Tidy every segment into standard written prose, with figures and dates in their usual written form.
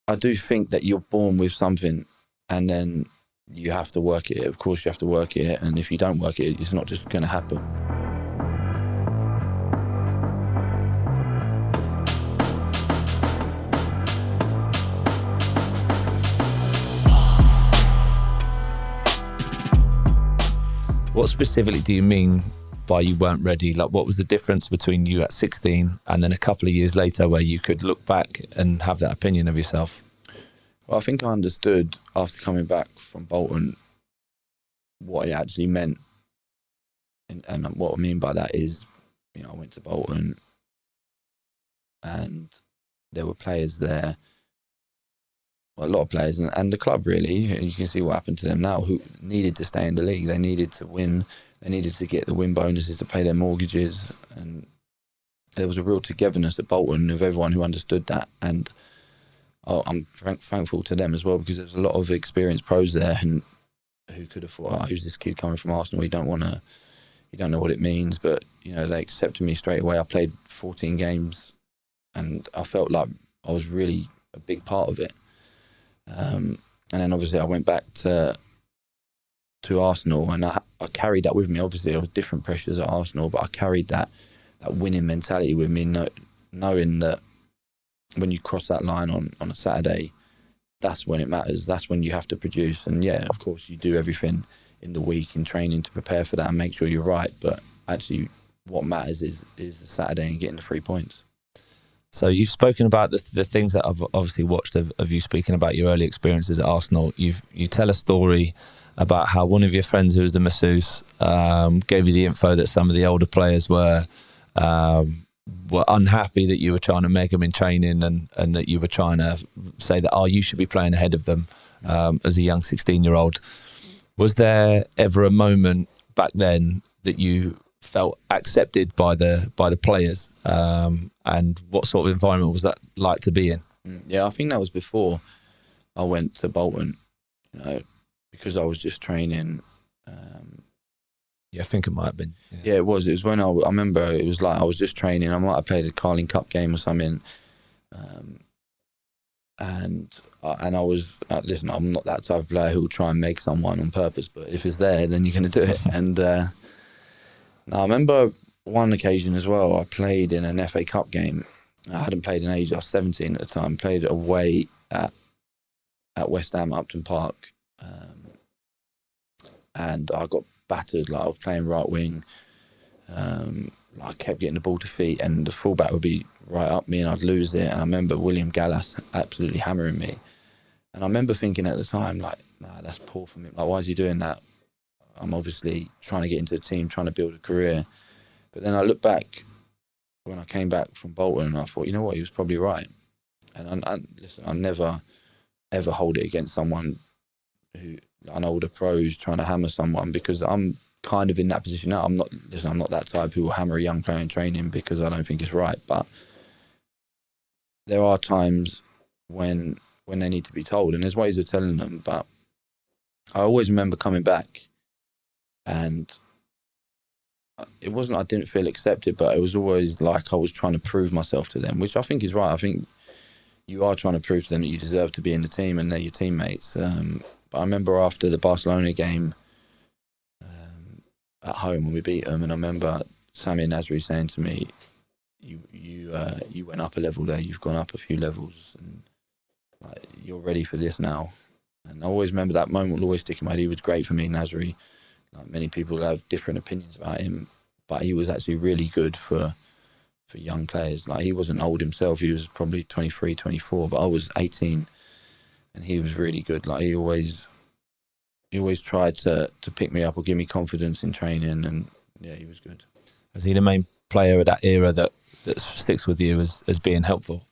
I do think that you're born with something, and then you have to work it. Of course, you have to work it, and if you don't work it, it's not just going to happen. What specifically do you mean by you weren't ready? Like, what was the difference between you at 16 and then a couple of years later where you could look back and have that opinion of yourself? Well, I think I understood after coming back from Bolton what it actually meant. And what I mean by that is, I went to Bolton and there were players there, well, a lot of players, and the club really, and you can see what happened to them now, who needed to stay in the league. They needed to win. They needed to get the win bonuses to pay their mortgages. And there was a real togetherness at Bolton of everyone who understood that. And I'm thankful to them as well, because there's a lot of experienced pros there and who could have thought, who's this kid coming from Arsenal? You don't know what it means. But, they accepted me straight away. I played 14 games and I felt like I was really a big part of it. And then obviously I went back to Arsenal, and I carried that with me. Obviously there was different pressures at Arsenal, but I carried that winning mentality with me, knowing that when you cross that line on a Saturday, that's when it matters. That's when you have to produce. And yeah, of course you do everything in the week in training to prepare for that and make sure you're right. But actually what matters is the Saturday and getting the 3 points. So you've spoken about the things that I've obviously watched of you speaking about your early experiences at Arsenal. You tell a story about how one of your friends who was the masseuse gave you the info that some of the older players were unhappy that you were trying to make them in training, and that you were trying to say that, you should be playing ahead of them as a young 16-year-old. Was there ever a moment back then that you felt accepted by the players, and what sort of environment was that like to be in? Yeah, I think that was before I went to Bolton, because I was just training. Yeah, I think it might have been. Yeah, it was. It was when I remember it was like I was just training. I might have played a Carling Cup game or something. And I was, listen, I'm not that type of player who will try and make someone on purpose, but if it's there, then you're going to do it. And I remember one occasion as well, I played in an FA Cup game. I hadn't played in ages. I was 17 at the time. Played away at West Ham, Upton Park. And I got battered. Like, I was playing right wing. I kept getting the ball to feet, and the fullback would be right up me and I'd lose it. And I remember William Gallas absolutely hammering me. And I remember thinking at the time, like, nah, that's poor for me. Like, why is he doing that? I'm obviously trying to get into the team, trying to build a career. But then I look back when I came back from Bolton, and I thought, you know what, he was probably right. And listen, I never, ever hold it against someone an older pro who's trying to hammer someone, because I'm kind of in that position now. I'm not that type who will hammer a young player in training because I don't think it's right. But there are times when they need to be told, and there's ways of telling them. But I always remember coming back, and it wasn't I didn't feel accepted, but it was always like I was trying to prove myself to them, which I think is right. I think you are trying to prove to them that you deserve to be in the team and they're your teammates. But I remember after the Barcelona game at home when we beat them, and I remember Sami Nasri saying to me, you went up a level there, you've gone up a few levels, and like, you're ready for this now. And I always remember that moment will always stick in my head. He was great for me, Nasri. Like, many people have different opinions about him, but he was actually really good for young players. Like, he wasn't old himself. He was probably 23, 24, but I was 18, and he was really good. Like, he always tried to pick me up or give me confidence in training, and yeah, he was good. Is he the main player of that era that sticks with you as being helpful?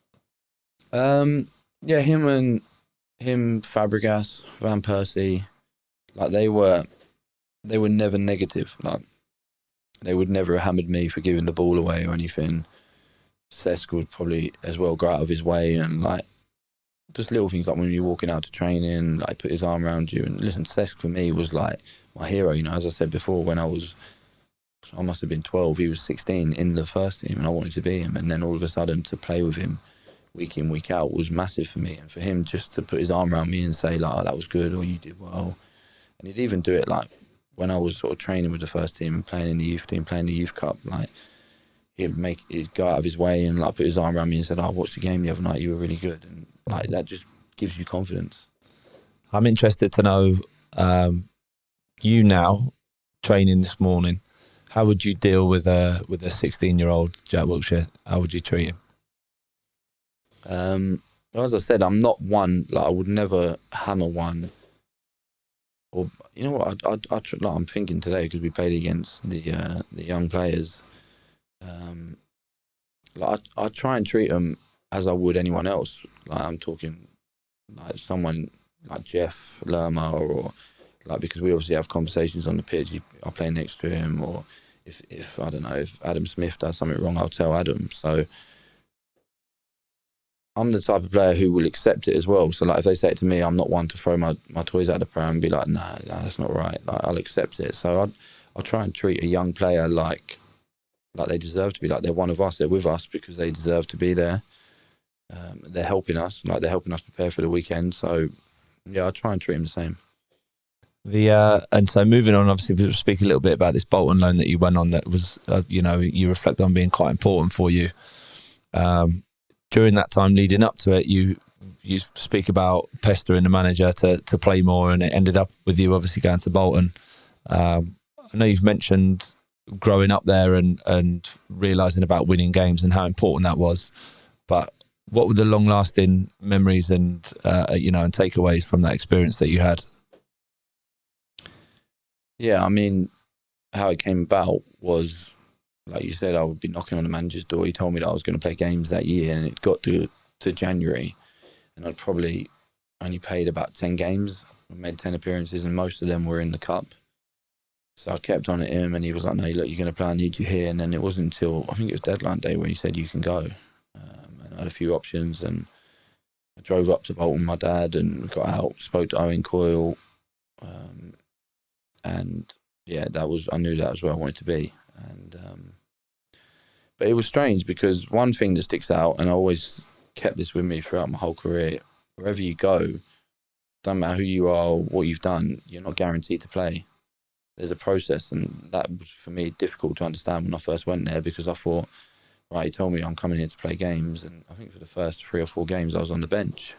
Yeah, him, Fabregas, Van Persie, like they were never negative. Like, they would never have hammered me for giving the ball away or anything. Cesc would probably as well go out of his way, and like just little things like when you're walking out to training, like put his arm around you. And listen, Cesc for me was like my hero. As I said before, when I must have been 12, he was 16 in the first team, and I wanted to be him. And then all of a sudden to play with him week in, week out was massive for me. And for him just to put his arm around me and say like, oh, that was good, or you did well. And he'd even do it like when I was sort of training with the first team and playing in the youth team, playing the youth cup, like he'd go out of his way and like put his arm around me and said, oh, I watched the game the other night, you were really good. And like that just gives you confidence. I'm interested to know, you now training this morning, how would you deal with a 16-year-old Jack Wilshere? How would you treat him? As I said, I'm not one, like I would never hammer one. Or you know what? Like I'm thinking today because we played against the young players. Like I try and treat them as I would anyone else. Like I'm talking like someone like Jeff Lerma, or like because we obviously have conversations on the pitch. I play next to him, or if I don't know, if Adam Smith does something wrong, I'll tell Adam. So I'm the type of player who will accept it as well. So like if they say it to me, I'm not one to throw my toys out the pram and be like, nah, that's not right. Like I'll accept it. So I'll try and treat a young player like they deserve to be, like they're one of us. They're with us because they deserve to be there. They're helping us, like they're helping us prepare for the weekend. So yeah, I try and treat them the same. And so moving on, obviously we'll speak a little bit about this Bolton loan that you went on that was, you reflect on being quite important for you. During that time leading up to it, you speak about pestering the manager to play more, and it ended up with you obviously going to Bolton. I know you've mentioned growing up there and realising about winning games and how important that was, but what were the long-lasting memories and and takeaways from that experience that you had? Yeah, I mean, how it came about was, like you said, I would be knocking on the manager's door. He told me that I was going to play games that year, and it got to January, and I'd probably only played about 10 games. I made 10 appearances, and most of them were in the cup. So I kept on at him, and he was like, no, look, you're going to play, I need you here. And then it wasn't until, I think it was deadline day, where he said, you can go. And I had a few options, and I drove up to Bolton, my dad, and got out, spoke to Owen Coyle. And yeah, I knew that was where I wanted to be. And but it was strange because one thing that sticks out, and I always kept this with me throughout my whole career, wherever you go, doesn't matter who you are or what you've done, you're not guaranteed to play. There's a process, and that was for me difficult to understand when I first went there, because I thought, right, he told me I'm coming here to play games, and I think for the first 3 or 4 games I was on the bench.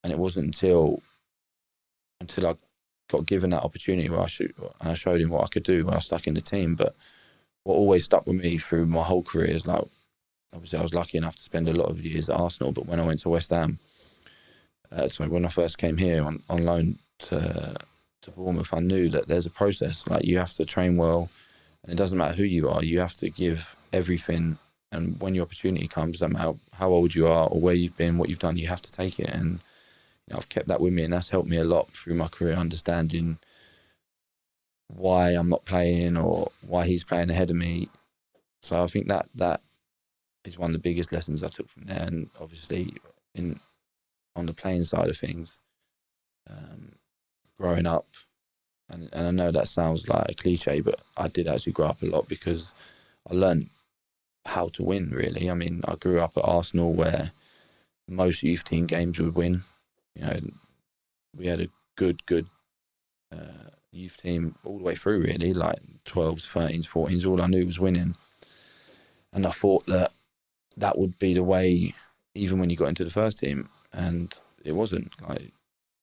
And it wasn't until I got given that opportunity where I showed him what I could do when I stuck in the team. But what always stuck with me through my whole career is, like, obviously I was lucky enough to spend a lot of years at Arsenal, but when I went to West Ham, when I first came here on loan to Bournemouth, I knew that there's a process. Like, you have to train well, and it doesn't matter who you are, you have to give everything. And when your opportunity comes, no matter how old you are or where you've been, what you've done, you have to take it. And I've kept that with me, and that's helped me a lot through my career, understanding why I'm not playing or why he's playing ahead of me. So I think that is one of the biggest lessons I took from there. And obviously on the playing side of things, growing up, and I know that sounds like a cliche, but I did actually grow up a lot because I learned how to win, really. I mean, I grew up at Arsenal where most youth team games would win. You know, we had a good youth team all the way through, really, like 12s, 13s, 14s. All I knew was winning. And I thought that would be the way even when you got into the first team. And it wasn't. Like,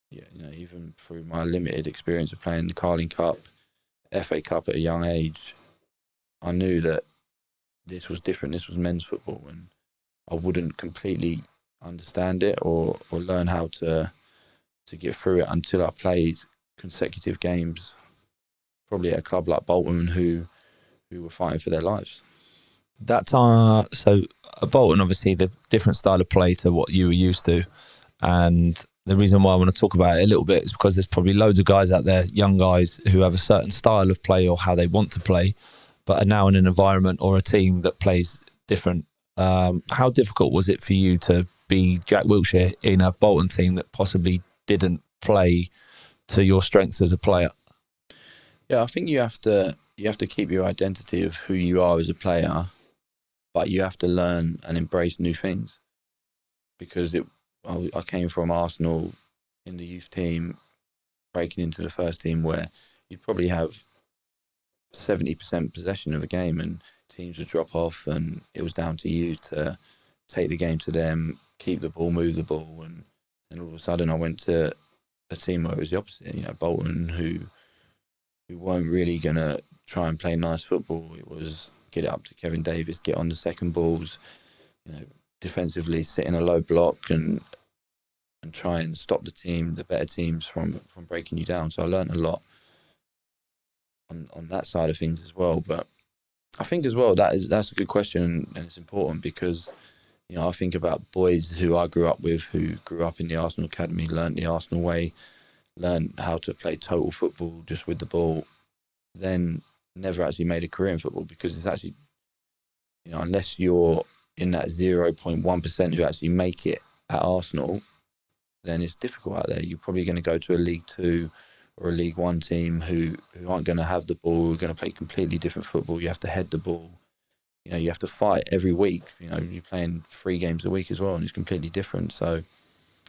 yeah, you know, even through my limited experience of playing the Carling Cup, FA Cup at a young age, I knew that this was different. This was men's football, and I wouldn't completely understand it or learn how to get through it until I played consecutive games, probably at a club like Bolton, who were fighting for their lives. That time, so at Bolton, obviously, the different style of play to what you were used to, and the reason why I want to talk about it a little bit is because there's probably loads of guys out there, young guys, who have a certain style of play or how they want to play, but are now in an environment or a team that plays different. How difficult was it for you to be Jack Wilshere in a Bolton team that possibly didn't play to your strengths as a player? Yeah, I think you have to keep your identity of who you are as a player but you have to learn and embrace new things, because I came from Arsenal in the youth team, breaking into the first team, where you'd probably have 70% possession of a game and teams would drop off, and it was down to you to take the game to them, keep the ball, move the ball. And then all of a sudden I went to a team where it was the opposite, Bolton, who weren't really going to try and play nice football. It was get it up to Kevin Davis, get on the second balls, defensively sit in a low block and try and stop the better teams from breaking you down. So I learned a lot on that side of things as well. But I think as well that's a good question, and it's important because I think about boys who I grew up with, who grew up in the Arsenal academy, learned the Arsenal way, learned how to play total football just with the ball, then never actually made a career in football, because it's actually, unless you're in that 0.1% who actually make it at Arsenal, then it's difficult out there. You're probably going to go to a League Two or a League One team who aren't going to have the ball, who are going to play completely different football. You have to head the ball. You have to fight every week. You're playing 3 games a week as well, and it's completely different. So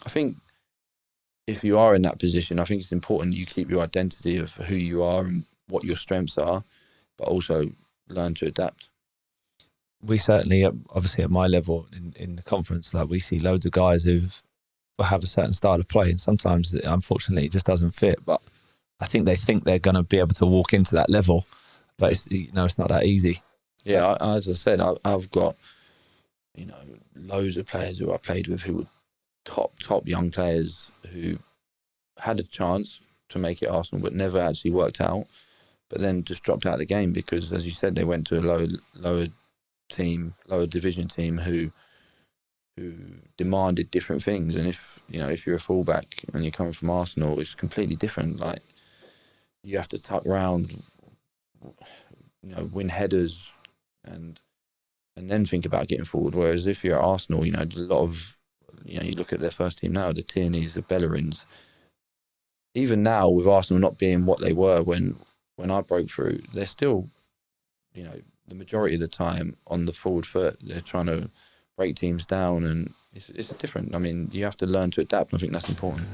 I think if you are in that position, I think it's important you keep your identity of who you are and what your strengths are, but also learn to adapt. We certainly, obviously at my level in the conference, like we see loads of guys who have a certain style of play, and sometimes unfortunately it just doesn't fit. But I think they're going to be able to walk into that level, but it's not that easy. Yeah, as I said, I've got loads of players who I played with who were top young players who had a chance to make it Arsenal, but never actually worked out. But then just dropped out of the game because, as you said, they went to a lower division team who demanded different things. And if you're a fullback and you're coming from Arsenal, it's completely different. Like, you have to tuck round, win headers, and then think about getting forward. Whereas if you're at Arsenal, a lot of, you look at their first team now, the Tierney's, the Bellerins. Even now, with Arsenal not being what they were when I broke through, they're still, the majority of the time on the forward foot. They're trying to break teams down, and it's different. I mean, you have to learn to adapt, and I think that's important.